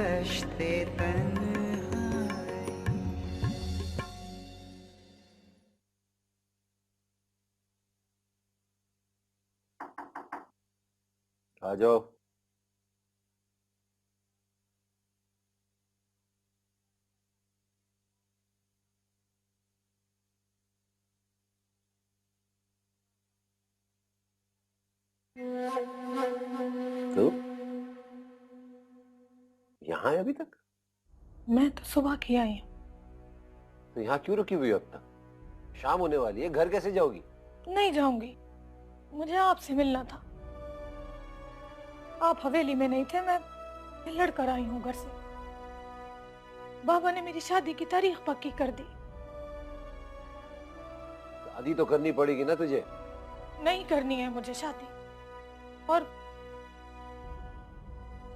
दश्ते तन्हाई। आ जाओ। तो यहाँ है अभी तक? मैं तो सुबह की आई हूँ। तो यहाँ क्यों रुकी हुई हो अब तक? शाम होने वाली है, घर कैसे जाओगी? नहीं जाऊंगी, मुझे आपसे मिलना था। आप हवेली में नहीं थे, मैं लड़कर आई हूँ घर से। बाबा ने मेरी शादी की तारीख पक्की कर दी। शादी तो करनी पड़ेगी ना तुझे। नहीं करनी है मुझे शादी, और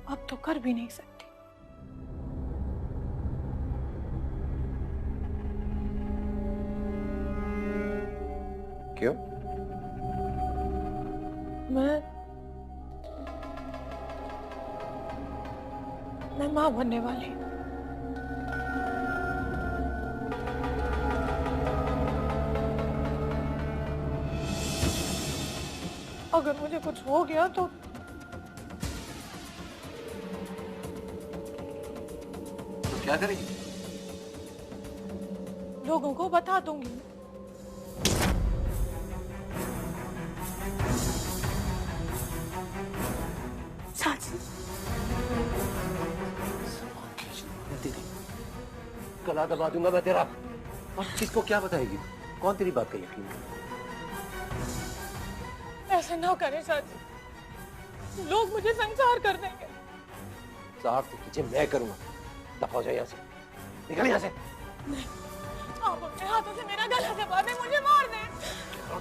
अब तो कर भी नहीं सकती। क्यों? मैं माँ बनने वाली हूँ। अगर मुझे कुछ हो गया तो क्या करेगी? लोगों को बता दूंगी। चाची, गला दबा दूंगा मैं तेरा। और किसको क्या बताएगी? कौन तेरी बात का यकीन करे? ऐसे ना करें चाची, लोग मुझे संसार कर देंगे। साफ तो तुझे मैं करूंगा। दफा हो जाए यहाँ से, निकल यहाँ से। नहीं, आप अपने हाथों से मेरा गला दबा दें, मुझे मार दें।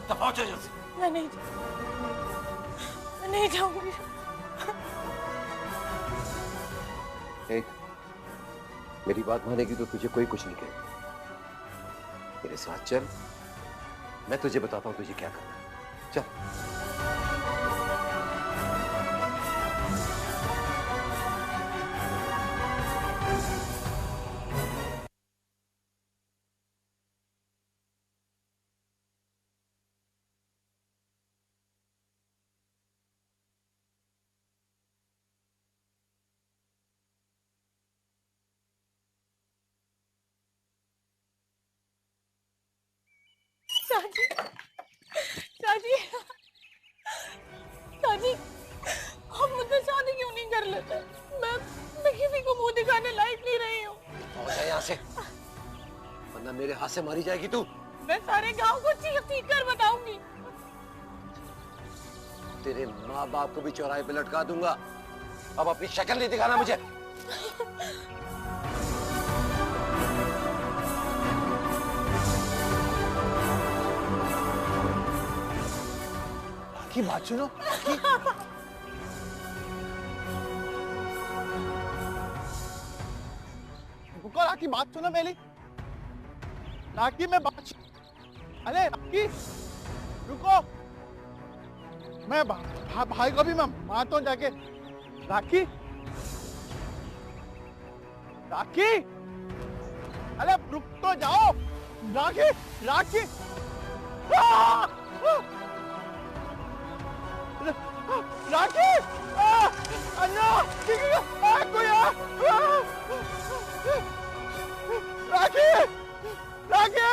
दफा हो जाए यहाँ से। मैं नहीं जाऊंगी। मेरी बात मानेगी तो तुझे कोई कुछ नहीं कहेगा। मेरे साथ चल, मैं तुझे बताता हूँ तुझे क्या करना है। चल। चाची, चाची, चाची, आप मुझसे शादी क्यों नहीं कर लेते? मैं किसी को मुंह दिखाने लायक नहीं रही हूँ। हो जाए यहाँ से, वरना मेरे हाथ से मारी जाएगी तू। मैं सारे गांव को चीख कर बताऊंगी। तेरे माँ बाप को भी चौराहे पे लटका दूंगा। अब अपनी शक्ल नहीं दिखाना मुझे। की बात सुनो। रुको राखी, बात सुनो मेरी। राखी मैं बात, अरे राखी रुको, मैं भाई को भी मैं मारता हूँ जाके। राखी, राखी, अरे रुक तो जाओ। राखी, राखी, राखी, अन्ना, कोई राखी, राखी,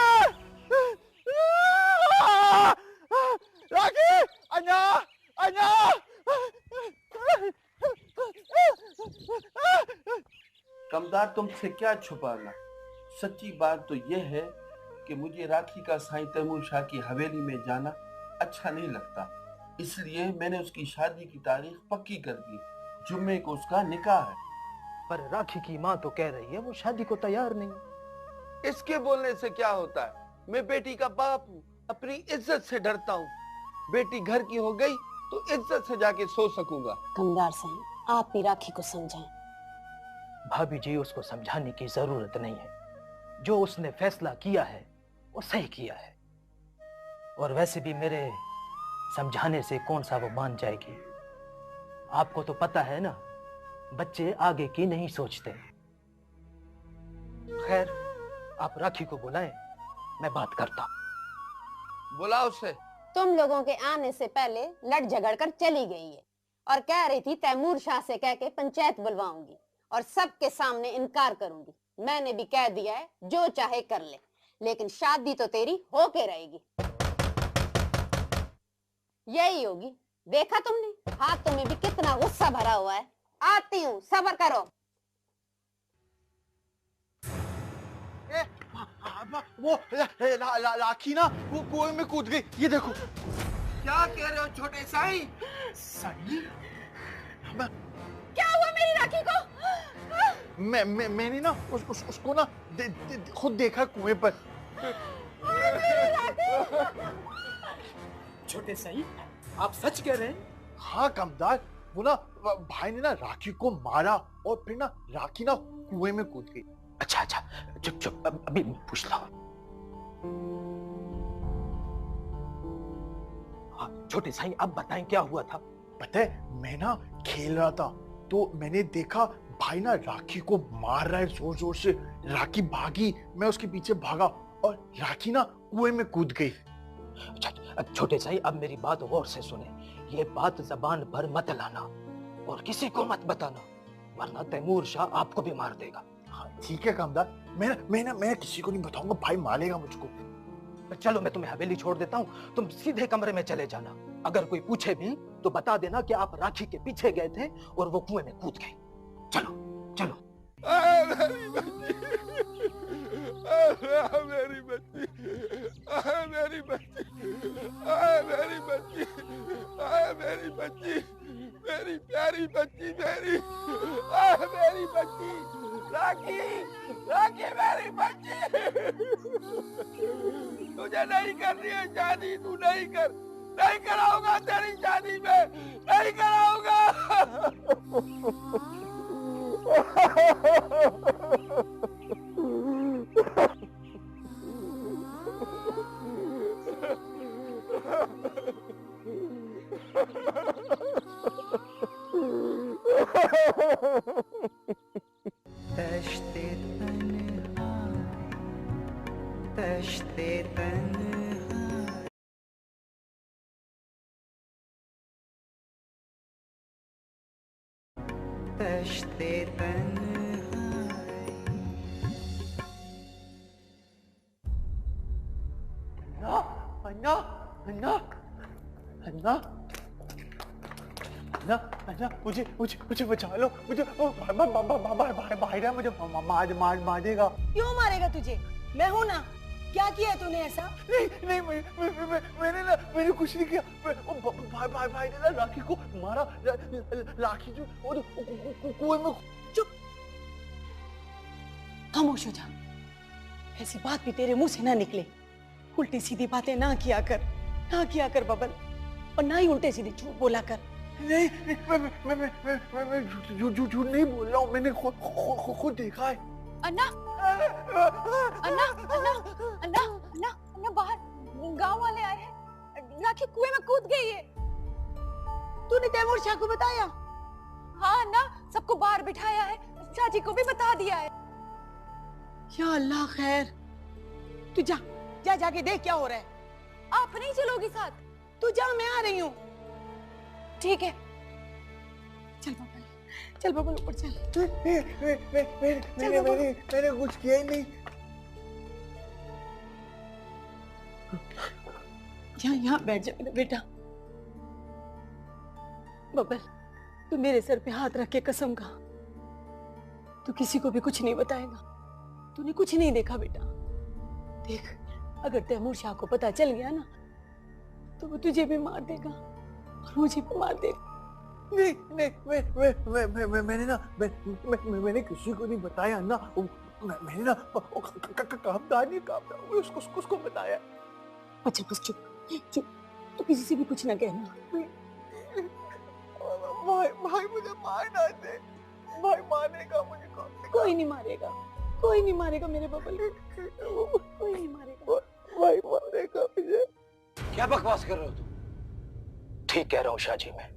राखी, अन्ना, अन्ना। कमदार, तुमसे क्या छुपाना। सच्ची बात तो यह है कि मुझे राखी का साईं तैमूर शाह की हवेली में जाना अच्छा नहीं लगता, इसलिए मैंने उसकी शादी की तारीख पक्की कर दी। जुम्मे को उसका निकाह है। पर राखी की माँ तो कह रही है वो शादी को तैयार नहीं। इसके बोलने से क्या होता है? मैं बेटी का बाप हूँ, अपनी इज्जत से डरता हूँ। बेटी घर की हो गई तो इज्जत से जाके सो सकूंगा। कमदार साहब, आप ही राखी को समझाएं। भाभी जी, उसको समझाने की जरूरत नहीं है। जो उसने फैसला किया है वो सही किया है। और वैसे भी मेरे समझाने से कौन सा वो मान जाएगी। आपको तो पता है ना बच्चे आगे की नहीं सोचते। खैर, आप राखी को बुलाएं, मैं बात करता। बुलाओ उसे। तुम लोगों के आने से पहले लड़ झगड़ कर चली गई है और कह रही थी तैमूर शाह से कह के पंचायत बुलवाऊंगी और सबके सामने इनकार करूंगी। मैंने भी कह दिया है जो चाहे कर ले, लेकिन शादी तो तेरी होके रहेगी। यही होगी। देखा तुमने, हाथों में भी कितना गुस्सा भरा हुआ है। आती हूँ, सब्र करो। वो राखी ना वो कुएं में कूद गई, ये देखो। क्या कह रहे हो छोटे साई? साई? क्या हुआ मेरी राखी को? मैंने ना उसको ना खुद देखा कुएं पर। छोटे साई, आप सच कह रहे हैं? हाँ कमदार, वो ना भाई ने ना राखी को मारा और फिर ना राखी ना कुएं में कूद गई। अच्छा अच्छा, चुप चुप, अभी पूछ लो। हाँ, छोटे साईं, अब बताएं क्या हुआ था? पता है, मैं ना खेल रहा था तो मैंने देखा भाई ना राखी को मार रहा है जोर जोर से। राखी भागी, मैं उसके पीछे भागा और राखी ना कुएं में कूद गई। अच्छा, छोटे साईं, अब मेरी बात गौर से सुने। ये बात जबान भर मत लाना और किसी को मत बताना, वरना तैमूर शाह आपको भी मार देगा। हाँ ठीक है कामदार, मैं किसी को नहीं बताऊंगा, भाई मारेगा मुझको। चलो, मैं तुम्हें हवेली छोड़ देता हूँ, तुम सीधे कमरे में चले जाना। अगर कोई पूछे भी तो बता देना कि आप राखी के पीछे गए थे और वो कुएं में कूद गई। चलो चलो। मेरी बच्ची, मेरी बच्ची, मेरी बच्ची, मेरी बच्ची, मेरी बच्ची, मेरी प्यारी बच्ची, मेरी बच्ची, राखी, राखी मेरी बच्ची। तुझे नहीं करनी है शादी, तू नहीं कराऊंगा तेरी शादी में, नहीं कराऊंगा। तश्ते तन्हाई, तश्ते तन्हाई। अन्ना, अन्ना, अन्ना, अन्ना, अन्ना, मुझे बचा लो, मुझे भाई ना मुझे मार देगा। क्यों मारेगा तुझे? मैं हूं ना। क्या किया तूने ऐसा? नहीं, मैंने ना, मैंने कुछ नहीं किया। भाई ने ना राखी को मारा। राखी जो कुएं में। चुप, खामोश हो जा। ऐसी बात भी तेरे मुंह से ना निकले। उल्टी सीधी बातें ना किया कर बबल, और ना ही उल्टे सीधे झूठ बोला कर। नहीं, मैं झूठ नहीं बोल रहा हूँ, मैंने खुद देखा है। अन्ना, अन्ना, अन्ना, अन्ना, अन्ना, अन्ना, बाहर गांव वाले आए हैं। राखी कुएं में कूद गई है। तूने तैमूर शाह को बताया? हाँ अन्ना, सबको बाहर बिठाया है, चाची को भी बता दिया है। या अल्लाह खैर। तू जाके देख क्या हो रहा है। आप नहीं चलोगी साथ? तू जा, मैं आ रही हूँ। ठीक है, चल बबल ऊपर चल। मैंने कुछ किया ही नहीं। यहाँ बैठ जा मेरा बेटा। बबल, तू मेरे सर पे हाथ रख के कसम खा, तू किसी को भी कुछ नहीं बताएगा। तूने कुछ नहीं देखा बेटा। देख, अगर तैमूर शाह को पता चल गया ना तो वो तुझे भी मार देगा और मुझे भी मार देगा। नहीं, मैंने ना, मैंने किसी को नहीं बताया ना। मैंने ना कामदार उसको बताया। अच्छा बस चुप, तो किसी से भी कुछ ना कहना। भाई मुझे मार ना दे, भाई मारेगा मुझे। कोई नहीं मारेगा मेरे बबल, कोई नहीं मारेगा। भाई मारेगा मुझे। क्या बकवास कर रहे हो तुम? ठीक कह रहा हूँ शाहजी मैं।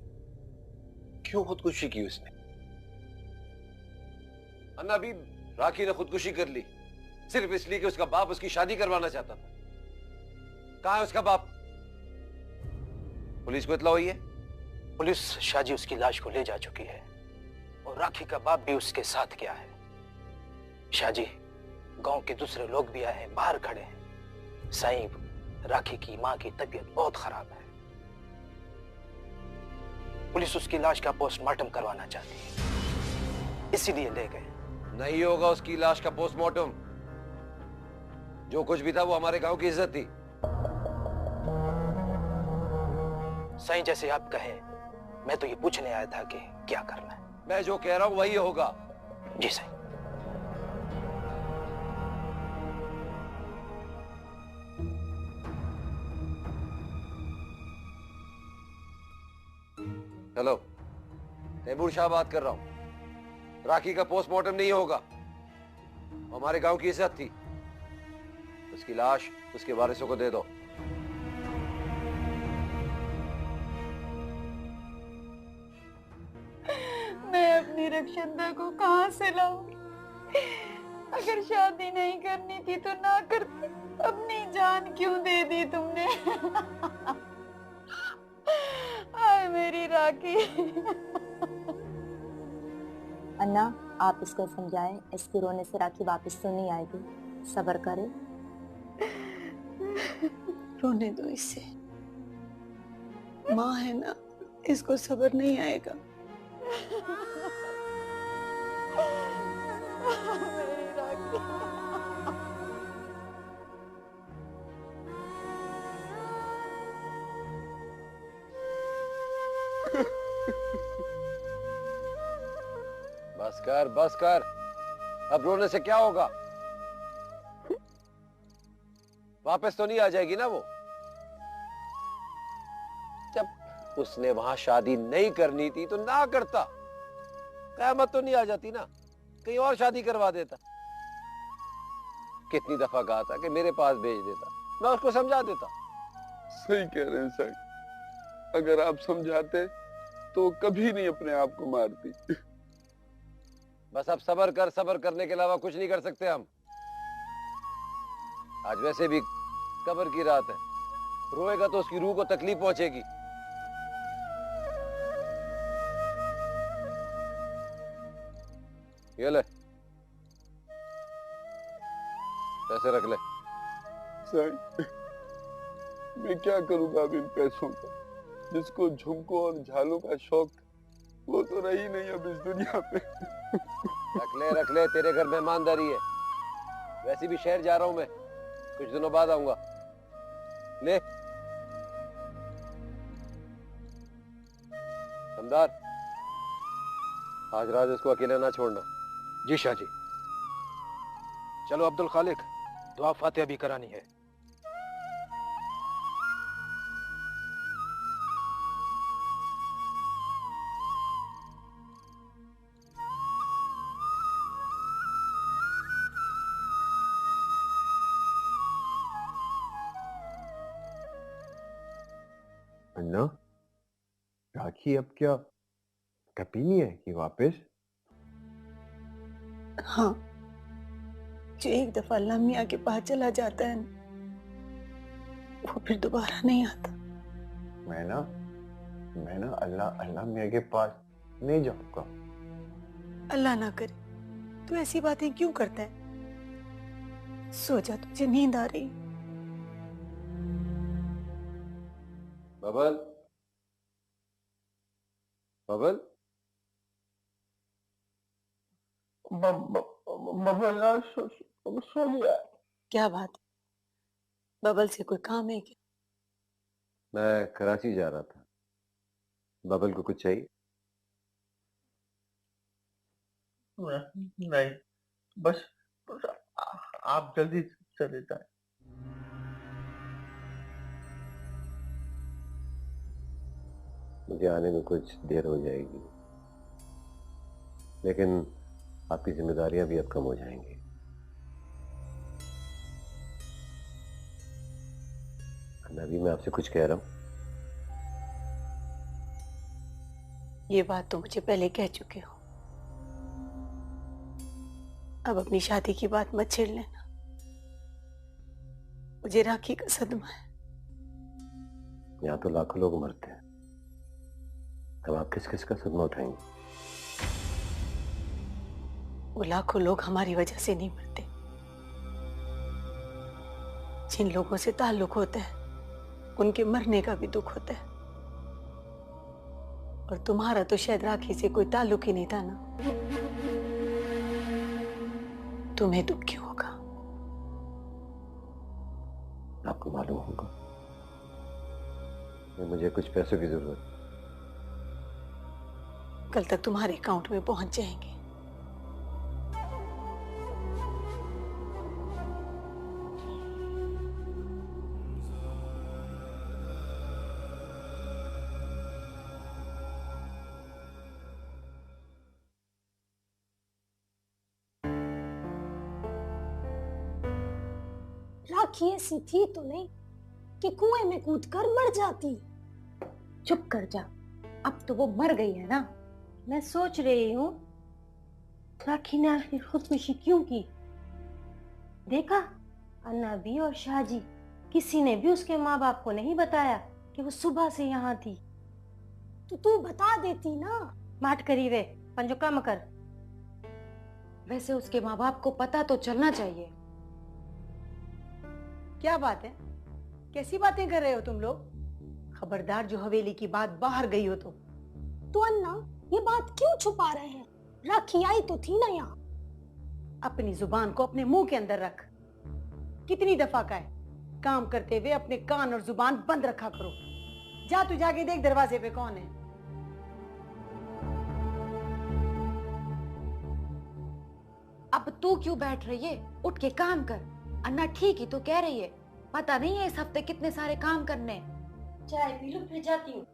क्यों खुदकुशी की उसने? अन्ना, अभी राखी ने खुदकुशी कर ली सिर्फ इसलिए कि उसका बाप उसकी शादी करवाना चाहता था। कहाँ है उसका बाप? पुलिस को इत्तला हुई है? पुलिस शाहजी उसकी लाश को ले जा चुकी है और राखी का बाप भी उसके साथ गया है। शाहजी, गांव के दूसरे लोग भी आए हैं, बाहर खड़े हैं। साईं, राखी की मां की तबीयत बहुत खराब है। पुलिस उसकी लाश का पोस्टमार्टम करवाना चाहती है, इसीलिए ले गए। नहीं होगा उसकी लाश का पोस्टमार्टम। जो कुछ भी था वो हमारे गांव की इज्जत थी। साईं, जैसे आप कहें, मैं तो ये पूछने आया था कि क्या करना है। मैं जो कह रहा हूं वही होगा। जी साईं। हेलो, तैमूर शाह बात कर रहा हूं। राखी का पोस्टमार्टम नहीं होगा। हमारे गांव की इज्जत थी। उसकी लाश उसके वारिसों को दे दो। मैं अपनी रक्षंदा को कहाँ से लाऊंगी? अगर शादी नहीं करनी थी तो ना करती। अपनी जान क्यों दे दी तुमने? आए मेरी राखी। अन्ना, आप इसको समझाएं, इसके रोने से राखी वापस तो नहीं आएगी। सब्र करें। रोने दो इसे, माँ है ना, इसको सब्र नहीं आएगा। मेरी राखी। बस कर, बस कर। अब रोने से क्या होगा? वापस तो नहीं आ जाएगी ना वो। जब उसने वहां शादी नहीं करनी थी तो ना करता। क़यामत तो नहीं आ जाती ना, कहीं और शादी करवा देता। कितनी दफा कहा था कि मेरे पास भेज देता, मैं उसको समझा देता। सही कह रहे हैं साईं। अगर आप समझाते तो कभी नहीं अपने आप को मारती। बस अब सब्र कर। सब्र करने के अलावा कुछ नहीं कर सकते हम। आज वैसे भी कब्र की रात है। रोएगा तो उसकी रूह को तकलीफ पहुंचेगी। ये ले, पैसे रख ले। साईं, मैं क्या करूंगा अब इन पैसों का? जिसको झुमकों और झालों का शौक, वो तो रही नहीं अब इस दुनिया पे। रख ले, तेरे घर मेहमानदारी है। वैसे भी शहर जा रहा हूं मैं, कुछ दिनों बाद आऊंगा। ले समदार, आज रात इसको अकेले ना छोड़ना। जी शाहजी। चलो अब्दुल खालिक, दुआ फातिहा भी करानी है। अन्ना, राखी अब क्या कभी नहीं है कि वापस? हाँ, जो एक दफा अल्लाह मियाँ के पास चला जाता है ना, वो फिर दोबारा नहीं आता। मैं ना अल्लाह मियाँ के पास नहीं जाऊंगा। अल्लाह ना करे, तू ऐसी बातें क्यों करता है? सो जा, तुझे नींद आ रही। बबल, बबल, बबल सो गया। क्या बात है? बबल से कोई काम है क्या? मैं कराची जा रहा था। बबल को कुछ चाहिए? नहीं, बस आप जल्दी चले जाएं। मुझे आने में कुछ देर हो जाएगी, लेकिन आपकी जिम्मेदारियां भी अब कम हो जाएंगी। अभी मैं आपसे कुछ कह रहा हूं। ये बात तो मुझे पहले कह चुके हो। अब अपनी शादी की बात मत छेड़ लेना। मुझे राखी का सदमा है। यहाँ तो लाखों लोग मरते हैं, तब आप किस किस का सदमा उठाएंगे? वो लाखों लोग हमारी वजह से नहीं मरते। जिन लोगों से ताल्लुक होता है उनके मरने का भी दुख होता है। और तुम्हारा तो शायद राखी से कोई ताल्लुक ही नहीं था ना, तुम्हें दुख क्यों होगा? आपको मालूम होगा कि मुझे कुछ पैसों की जरूरत। कल तक तुम्हारे अकाउंट में पहुंच जाएंगे। राखी ऐसी थी तो नहीं कि कुएं में कूदकर मर जाती। चुप कर जा, अब तो वो मर गई है ना। मैं सोच रही हूँ राखी ने आखिर खुदकुशी क्यों की। देखा, अन्ना भी और शाहजी किसी ने भी उसके माँ बाप को नहीं बताया कि वो सुबह से यहाँ थी। तो तू बता देती ना। माट करी वे, पंजो कम कर। वैसे उसके माँ बाप को पता तो चलना चाहिए। क्या बात है? कैसी बातें कर रहे हो तुम लोग? खबरदार जो हवेली की बात बाहर गई हो तो अन्ना ये बात क्यों छुपा रहे हैं? राखी आई तो थी ना यहाँ। अपनी जुबान को अपने मुंह के अंदर रख। कितनी दफा का है, काम करते हुए अपने कान और जुबान बंद रखा करो। जा तू जाके देख दरवाजे पे कौन है। अब तू क्यों बैठ रही है? उठ के काम कर। अन्ना ठीक ही तो कह रही है, पता नहीं है इस हफ्ते कितने सारे काम करने। चाय पी लो, फिर जाती हूँ।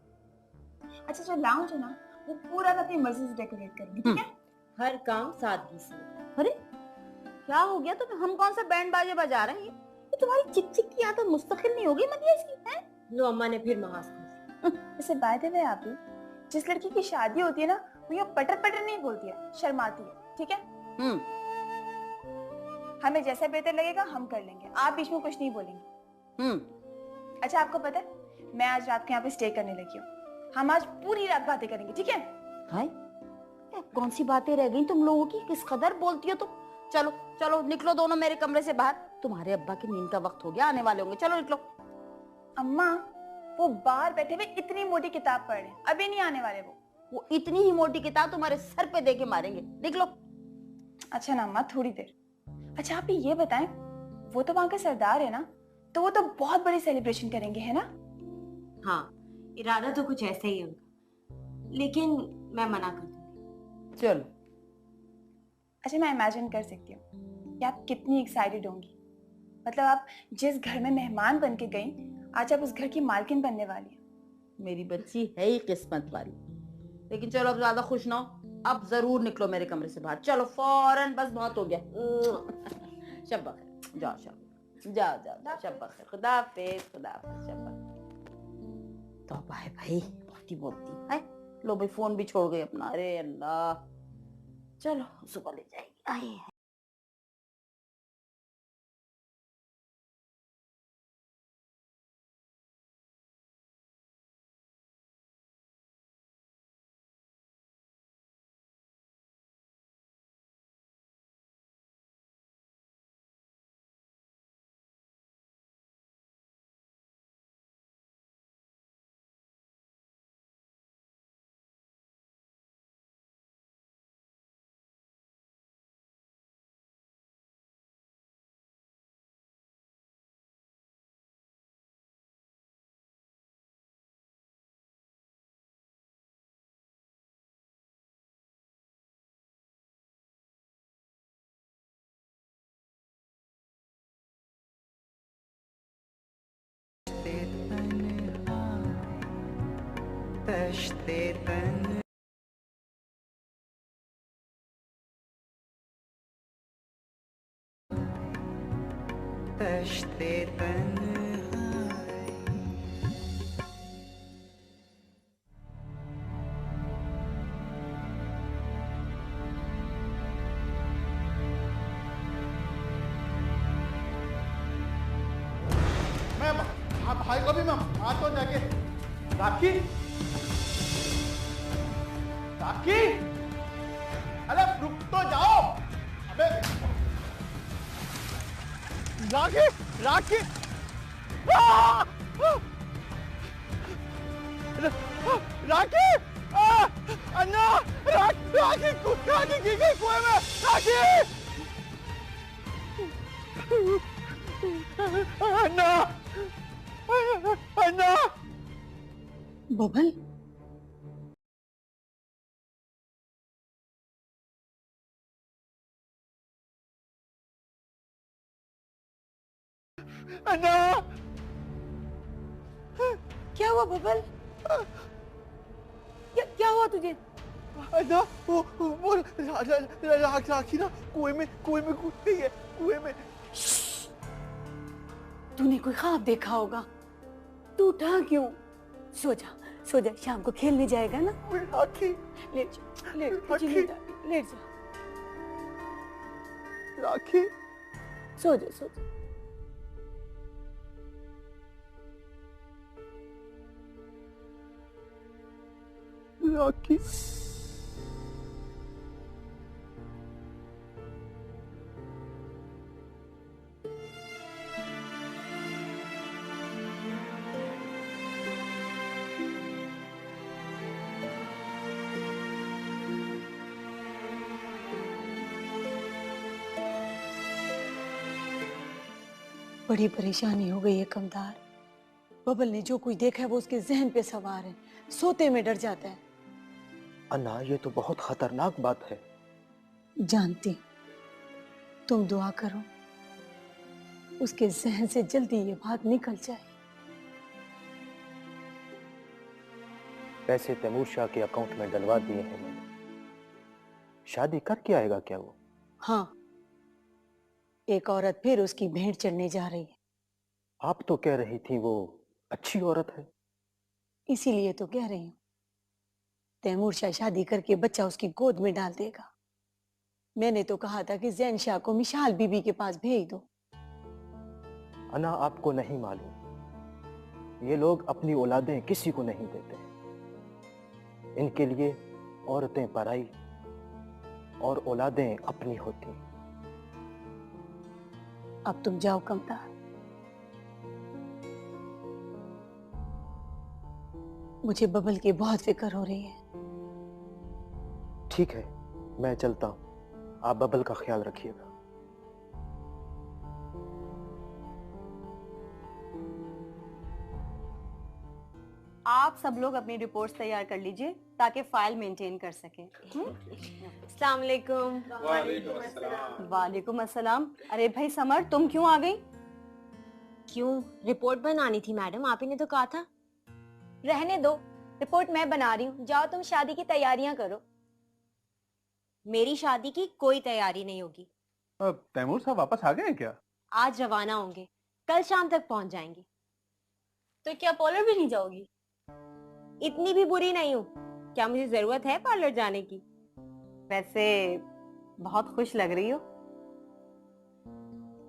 अच्छा, जो लाउंज है ना वो पूरा अपनी मर्जी से डेकोरेट करेंगे, ठीक है? हर काम सादगी से। अरे क्या हो गया तुम्हें? हम कौन सा बैंड बाजे बजा रहे हैं? ये तुम्हारी चिक की आदत मुस्तकिल नहीं होगी मदिया इसकी, हैं? लो, अम्मा ने फिर महास की। वैसे बात है आप भी, जिस लड़की की शादी होती है ना वो ये पटर पटर नहीं बोलती है, शर्माती है, ठीक है? हमें जैसा बेहतर लगेगा हम कर लेंगे, आप बीच में कुछ नहीं बोलेंगे। अच्छा, आपको पता है मैं आज रात को यहाँ पे स्टे करने लगी हूँ। हम आज पूरी रात बातें करेंगे, ठीक है? हाय, कौन सी बातें रह गई तुम लोगों की? किस कदर बोलती हो तुम। चलो चलो निकलो दोनों मेरे कमरे से बाहर। तुम्हारे अब्बा की नींद का वक्त हो गया, आने वाले होंगे। चलो निकलो। अम्मा, वो बाहर बैठे हुए इतनी मोटी किताब पढ़ रहे हैं, अभी नहीं आने वाले वो इतनी ही मोटी किताब तुम्हारे सर पे दे के मारेंगे। निकलो। अच्छा ना अम्मा, थोड़ी देर। अच्छा आप ये बताएं, वो तो वहां के सरदार है ना, तो वो तो बहुत बड़ी सेलिब्रेशन करेंगे, है ना? हाँ, इरादा तो कुछ ऐसा ही है उनका, लेकिन मैं मना कर दूंगी। चलो। अच्छा, मैं इमेजिन कर सकती हूँ कि आप कितनी एक्साइटेड होंगी। मतलब आप जिस घर में मेहमान बन के गई, आज आप उस घर की मालकिन बनने वाली हैं। मेरी बच्ची है ही किस्मत वाली। लेकिन चलो अब ज्यादा खुश ना हो, अब जरूर निकलो मेरे कमरे से बाहर। चलो फौरन, बस बहुत हो गया। शब बखैर, जाओ शब, जाओ जाओ, शब बखैर, खुदा हाफिज, खुदा हाफिज, शब बखैर। तौबा है भाई, बहुत ही बोलती है। लो भाई, फोन भी छोड़ गई अपना। अरे अल्लाह, चलो सुबह ले जाएगी। आए तश्ते तन तश्ते तन कभी मैं आता हूँ जाके। राखी, राखी, अरे रुक तो जाओ। अबे राखी, राखी, राखी, अन्ना, राखी, राखी गिर गई कुएं में। राखी, अन्ना, अन्ना। बबल, अन्ना, क्या हुआ बबल? क्या हुआ तुझे? अन्ना, वो राखी ना कुएं में कूद गई है, कुएं में। तूने कोई ख्वाब देखा होगा। तू उठा क्यों? सो जा, शाम को खेलने जाएगा ना। राखी, लेट जा। राखी, सो जा। राखी, बड़ी परेशानी हो गई है कमदार। बबल ने जो कुछ देखा है वो उसके जहन पे सवार है, सोते में डर जाता है। अन्ना, ये तो बहुत खतरनाक बात है। जानती, तुम दुआ करो उसके जहन से जल्दी ये बात निकल जाए। पैसे तैमूर शाह के अकाउंट में डलवा दिए हैं मैंने। शादी करके आएगा क्या वो? हाँ, एक औरत फिर उसकी भेंट चढ़ने जा रही है। आप तो कह रही थी वो अच्छी औरत है। इसीलिए तो कह रही हूँ, तैमूर शाह शादी करके बच्चा उसकी गोद में डाल देगा। मैंने तो कहा था कि जैन शाह को मिशाल बीबी के पास भेज दो। अन्ना, आपको नहीं मालूम, ये लोग अपनी औलादें किसी को नहीं देते। इनके लिए औरतें पराई और औलादें अपनी होती। अब तुम जाओ कमदार, मुझे बबल की बहुत फिक्र हो रही है। ठीक है, मैं चलता हूं। आप बबल का ख्याल रखिएगा। आप सब लोग अपनी रिपोर्ट्स तैयार कर लीजिए ताकि फाइल मेंटेन कर सकें। अस्सलाम वालेकुम। वालेकुम अस्सलाम। अरे भाई समर, तुम क्यों आ गई? क्यों? रिपोर्ट बनानी थी मैडम, आप ही ने तो कहा था। रहने दो, रिपोर्ट मैं बना रही हूँ। जाओ तुम शादी की तैयारियां करो। मेरी शादी की कोई तैयारी नहीं होगी। तैमूर साहब वापस आ गए हैं क्या? आज रवाना होंगे, कल शाम तक पहुंच जाएंगे। तो क्या पार्लर भी नहीं जाओगी? इतनी भी बुरी नहीं हूँ। क्या मुझे जरूरत है पार्लर जाने की? वैसे बहुत खुश लग रही हो।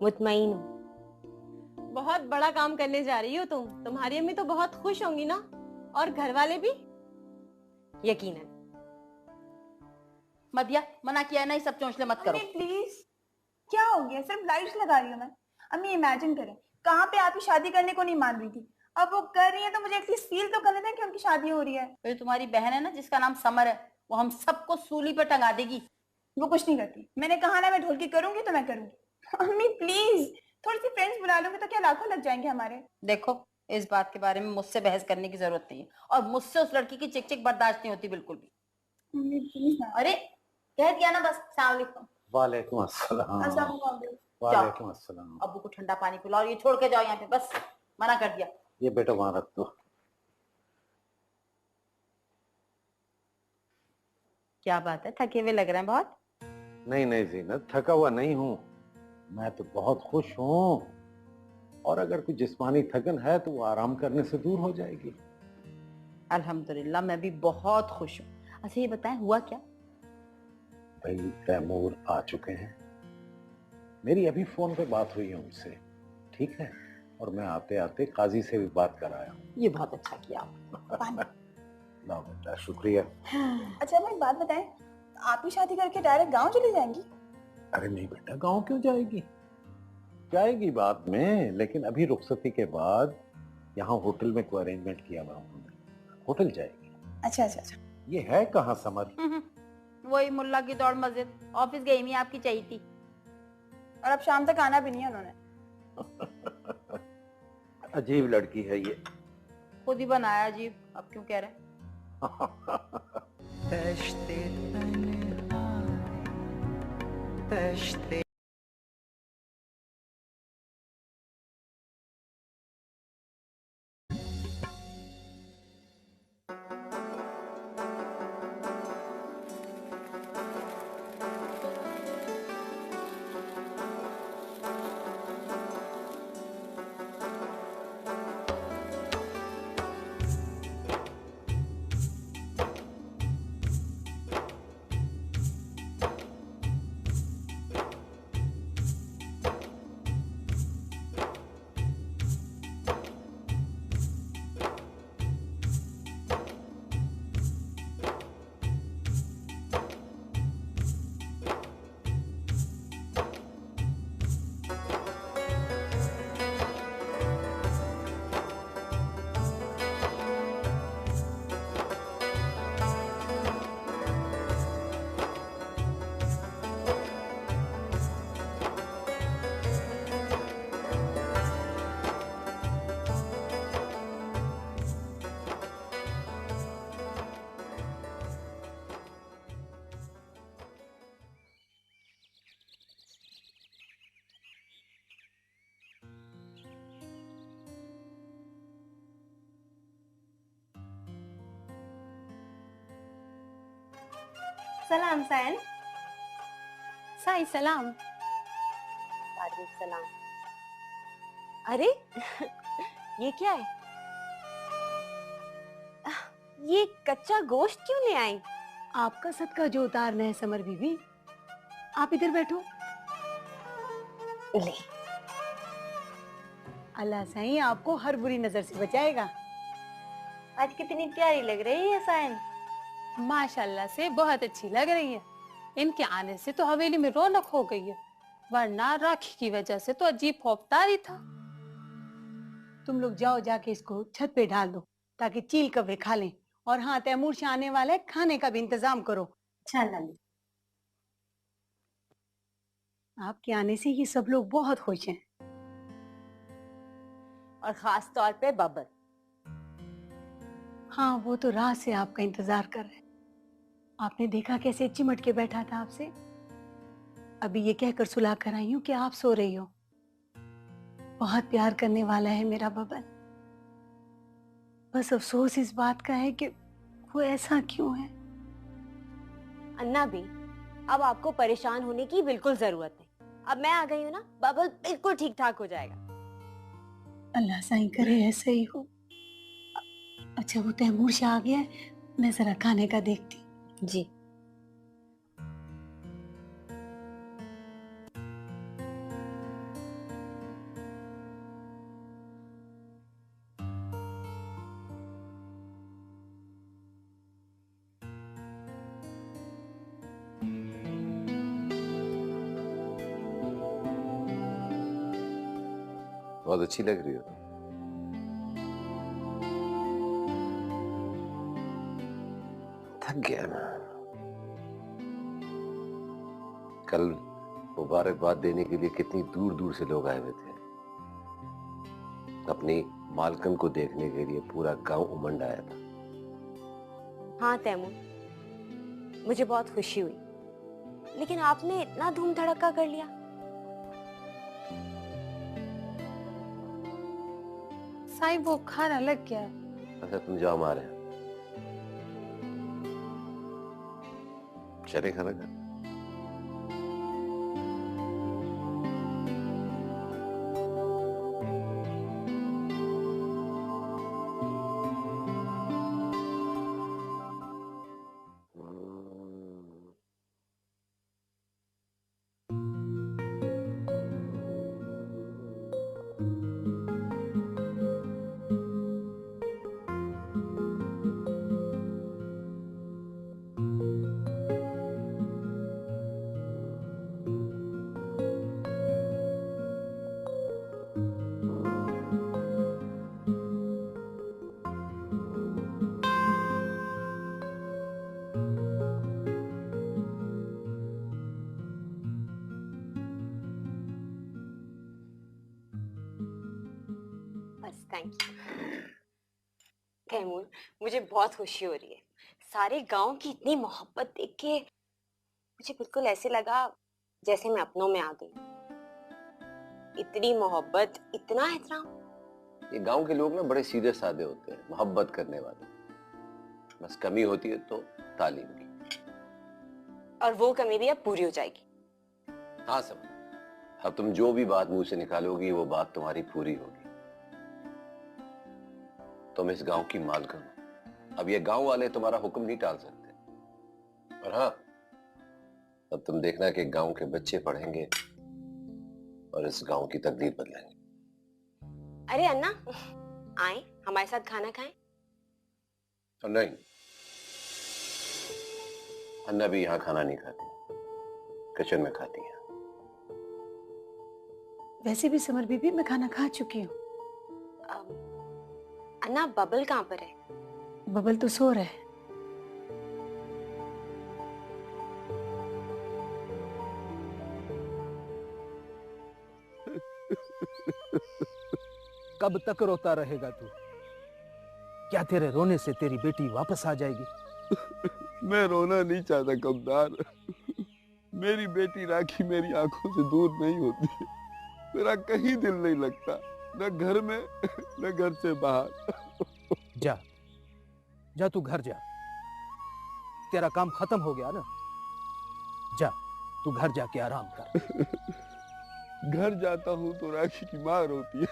मुतमईन हूँ। बहुत बड़ा काम करने जा रही हो तुम। तुम्हारी अम्मी तो बहुत खुश होंगी ना, और घर वाले भी यकीनन। मदिया, मना किया है ना, ये सब चौंचले मत करो। प्लीज, क्या हो गया? सिर्फ लाइट्स लगा रही हूँ मैं। अम्मी इमेजिन करें, कहाँ पे आप ही शादी करने को नहीं मान रही थी, अब वो कर रही है तो मुझे एटलीस्ट फील तो करने दें कि उनकी शादी हो रही है। तो तुम्हारी बहन है ना जिसका नाम समर है, वो हम सबको सूली पर टंगा देगी। वो कुछ नहीं करती। मैंने कहा ना मैं ढोलकी करूंगी तो मैं करूंगी। अम्मी प्लीज, थोड़ी सी फ्रेंड्स बुला लूंगी तो क्या लाखों लग जाएंगे हमारे। देखो, इस बात के बारे में मुझसे बहस करने की जरूरत नहीं है, और मुझसे उस लड़की की चिक चिक बर्दाश्त नहीं होती बिल्कुल भी। अम्मी प्लीज ना। अरे कह दिया ना बस। अस्सलाम वालेकुम। वालेकुम अस्सलाम। वालेकुम अस्सलाम। अब्बू को ठंडा पानी पिलाओ, ये छोड़ के जाओ यहाँ पे, बस मना कर दिया। ये बेटा वहां रख दो। क्या बात है, थके हुए लग रहे हैं बहुत। नहीं नहीं जीनत, थका हुआ नहीं हूँ, मैं तो बहुत खुश हूँ। और अगर कोई जिस्मानी थकन है तो वो आराम करने से दूर हो जाएगी। अल्हम्दुलिल्लाह, मैं भी बहुत खुश हूँ। अच्छा ये बताएं, हुआ क्या? भाई तैमूर आ चुके हैं। मेरी अभी फोन पे बात हुई है उनसे, ठीक है, और मैं आते आते काजी से भी बात कराया हूँ। ये बहुत अच्छा किया आपने। लाओ बेटा, शुक्रिया। अच्छा मैं एक बात बताएं, आप ही शादी करके डायरेक्ट गांव चली जाएंगी? अरे नहीं बेटा, गांव क्यों जाएगी, जाएगी बाद में, लेकिन अभी रुखसती के बाद यहाँ होटल में कोई अरेंजमेंट किया हुआ हूँ, होटल जाएगी। अच्छा अच्छा अच्छा। ये है कहाँ समर? वही मुल्ला की दौड़ मस्जिद, ऑफिस गई हुई आपकी चाहिए थी। और अब शाम तक आना भी नहीं है उन्होंने। अजीब लड़की है ये। खुद ही बनाया अजीब, अब क्यों कह रहे हैं? तश्ते तन्हा तश्ते सलाम सायन। साई सलाम। वालेकुम सलाम। अरे ये क्या है? ये कच्चा गोश्त क्यों ले आई? आपका सदका जो उतारना है समर बीबी। आप इधर बैठो। ले। अल्लाह साईं आपको हर बुरी नजर से बचाएगा। आज कितनी प्यारी लग रही है सायन। माशाल्लाह से बहुत अच्छी लग रही है। इनके आने से तो हवेली में रौनक हो गई है, वरना राखी की वजह से तो अजीब खौफदारी था। तुम लोग जाओ, जाके इसको छत पे डाल दो ताकि चील कव्वे खा लें। और हाँ, तैमूर शाह आने वाला है, खाने का भी इंतजाम करो। अच्छा लाली। आपके आने से ये सब लोग बहुत खुश हैं, और खास तौर पे बब्बर। हाँ, वो तो रात से आपका इंतजार कर रहे हैं। आपने देखा कैसे चिमट के बैठा था आपसे। अभी ये कहकर सुला कर आई हूँ कि आप सो रही हो। बहुत प्यार करने वाला है मेरा बबन। बस अफसोस इस बात का है कि वो ऐसा क्यों है। अन्ना भी, अब आपको परेशान होने की बिल्कुल जरूरत नहीं। अब मैं आ गई हूँ ना, बबल बिल्कुल ठीक ठाक हो जाएगा। अल्लाह साईं करे ऐसे ही हो। अच्छा, वो तैमूर शाह आ गया है, मैं जरा खाने का देखती। जी। बहुत अच्छी लग रही हो। थक गया मैं। कल मुबारकबाद देने के लिए कितनी दूर दूर से लोग आए हुए थे। अपनी मालकन को देखने के लिए पूरा गांव उमंड आया था। हाँ तैमूर, मुझे बहुत खुशी हुई, लेकिन आपने इतना धूम धड़का कर लिया। साई वो खाना लग गया। अच्छा तुम जाओ, हमारे चले खाना खा। थैंक यू तैमूर, मुझे बहुत खुशी हो रही है। सारे गांव की इतनी मोहब्बत देख के मुझे बिल्कुल ऐसे लगा जैसे मैं अपनों में आ गई। इतनी मोहब्बत, इतना एहतराम। ये गांव के लोग ना बड़े सीधे साधे होते हैं, मोहब्बत करने वाले। बस कमी होती है तो तालीम की। और वो कमी भी अब पूरी हो जाएगी। हाँ समझ, अब तुम जो भी बात मुंह से निकालोगी वो बात तुम्हारी पूरी होगी। तुम इस गांव की मालकिन हो। अब ये गांव वाले तुम्हारा हुक्म नहीं टाल सकते। और हाँ, अब तुम देखना कि गांव के बच्चे पढ़ेंगे और इस गांव की तकदीर बदलेंगे। अरे अन्ना, आए हमारे साथ खाना खाएं। तो नहीं, अन्ना भी यहाँ खाना नहीं खाती, किचन में खाती है। वैसे भी समर बीबी मैं खाना खा चुकी हूँ। अन्ना, बबल कहाँ पर है? बबल तो सो रहा है। कब तक रोता रहेगा तू? क्या तेरे रोने से तेरी बेटी वापस आ जाएगी? मैं रोना नहीं चाहता कमदार। मेरी बेटी राखी मेरी आंखों से दूर नहीं होती। मेरा कहीं दिल नहीं लगता, न घर में न घर से बाहर। जा जा, तू घर जा। तेरा काम खत्म हो गया ना। जा, तू घर जाके आराम कर। घर जाता हूँ तो राखी की माँ रोती है।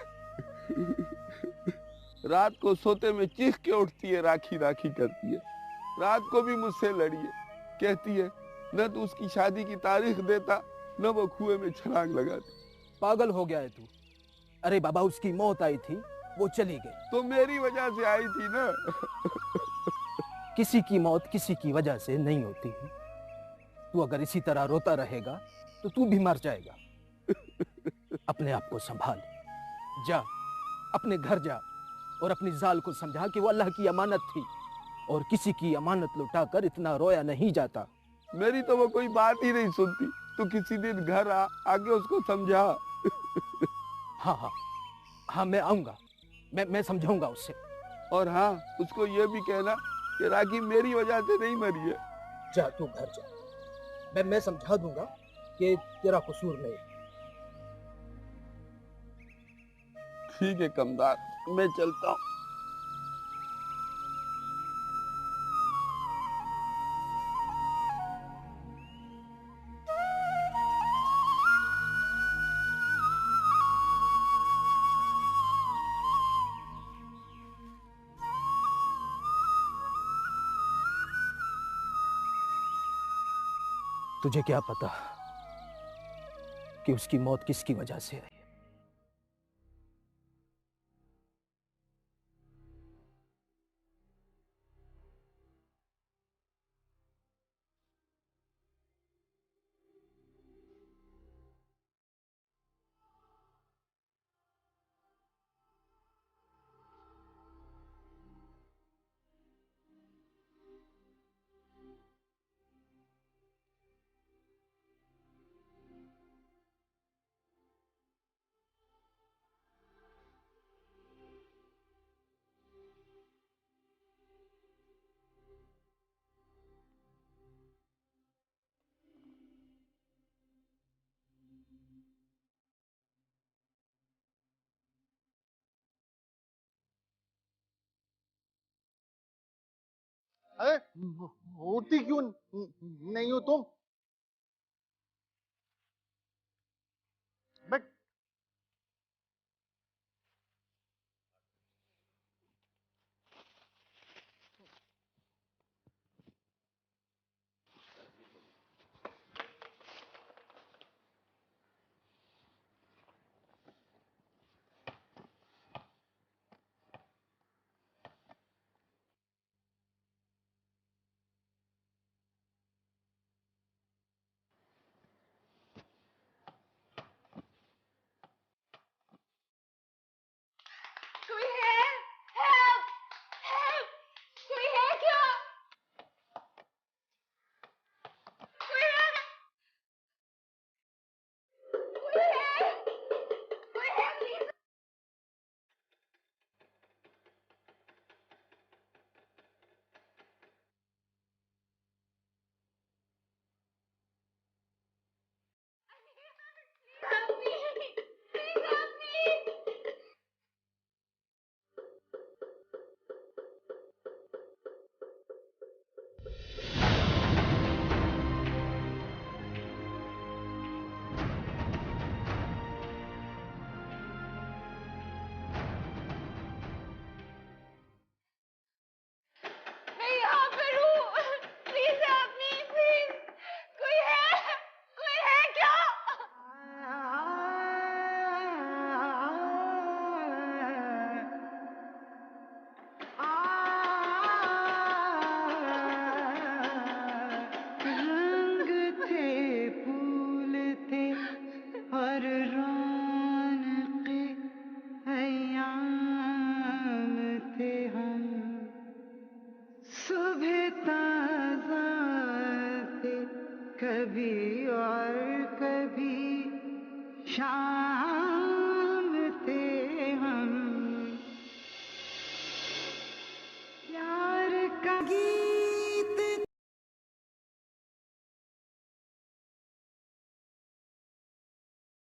रात को सोते में चीख के उठती है, राखी राखी करती है। रात को भी मुझसे लड़ी है, कहती है न तो उसकी शादी की तारीख देता, न वो कुएं में छलांग लगाती। पागल हो गया है तू। अरे बाबा, उसकी मौत आई थी, वो चली गई। तो मेरी वजह से आई थी ना। किसी की मौत किसी की वजह से नहीं होती है। तू अगर इसी तरह रोता रहेगा तो तू भी मर जाएगा। अपने आप को संभाल। जा, अपने घर जा और अपनी जाल को समझा कि वो अल्लाह की अमानत थी और किसी की अमानत लुटाकर इतना रोया नहीं जाता। मेरी तो वो कोई बात ही नहीं सुनती। तो किसी दिन घर आके उसको समझा। हाँ हाँ हाँ, मैं आऊंगा। मैं समझाऊंगा उससे। और हाँ, उसको ये भी कहना कि राखी मेरी वजह से नहीं मरी है। जा, तू घर जा। मैं समझा दूंगा कि तेरा कसूर नहीं। ठीक है कमदार, मैं चलता हूँ। तुझे क्या पता कि उसकी मौत किसकी वजह से आई? अरे उठती क्यों नहीं हो तुम? बट शाम थे हम, प्यार का गीत